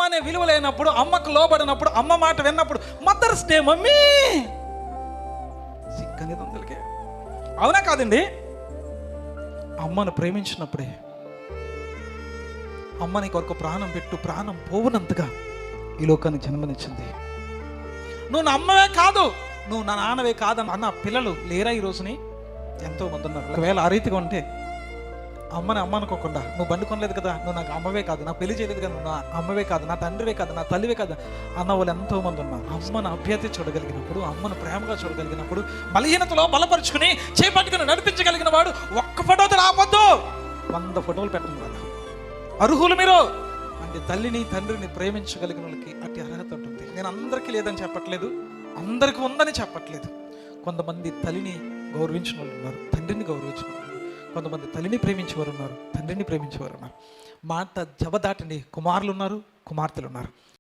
అనే విలువ లేనప్పుడు, అమ్మకు లోబడినప్పుడు, అమ్మ మాట విన్నప్పుడు మదర్స్ డే మమ్మీ సిగ్గనేది ఉందలికే. అవునా కాదండి? అమ్మను ప్రేమించినప్పుడే, అమ్మ నీ కొరకు ప్రాణం పెట్టు, ప్రాణం పోవునంతగా ఈ లోకానికి జన్మనిచ్చింది. నువ్వు నా అమ్మవే కాదు, నువ్వు నా నాన్నవే కాదు అన్న పిల్లలు లేరా ఈ రోజుని? ఎంతో మంది ఉన్నారు. ఒకవేళ ఆ రీతిగా ఉంటే అమ్మని అమ్మ అనుకోకుండా, నువ్వు బండి కొనలేదు కదా, నువ్వు నాకు అమ్మవే కాదు, నా పెళ్లి చేయలేదు కదా, నువ్వు నా అమ్మవే కాదు, నా తండ్రివే కాదు, నా తల్లివే కాదు అన్న వాళ్ళు ఎంతో మంది ఉన్నారు. అమ్మను అభ్యర్థి చూడగలిగినప్పుడు, అమ్మను ప్రేమగా చూడగలిగినప్పుడు, బలహీనతలో బలపరుచుకుని చేపట్టుకుని నడిపించగలిగిన వాడు ఒక్క ఫోటోతో రావద్దు, 100 ఫోటోలు పెట్టండి కదా. అర్హులు మీరు అంటే తల్లిని తండ్రిని ప్రేమించగలిగిన వాళ్ళకి అట్టి అర్హత ఉంటుంది. నేను అందరికీ లేదని చెప్పట్లేదు, అందరికీ ఉందని చెప్పట్లేదు. కొంతమంది తల్లిని గౌరవించిన వాళ్ళు ఉన్నారు, తండ్రిని గౌరవించిన వాళ్ళు, కొంతమంది తల్లిని ప్రేమించేవారు ఉన్నారు, తండ్రిని ప్రేమించేవారు ఉన్నారు. మాట జబదాటండి కుమారులు ఉన్నారు, కుమార్తెలు ఉన్నారు.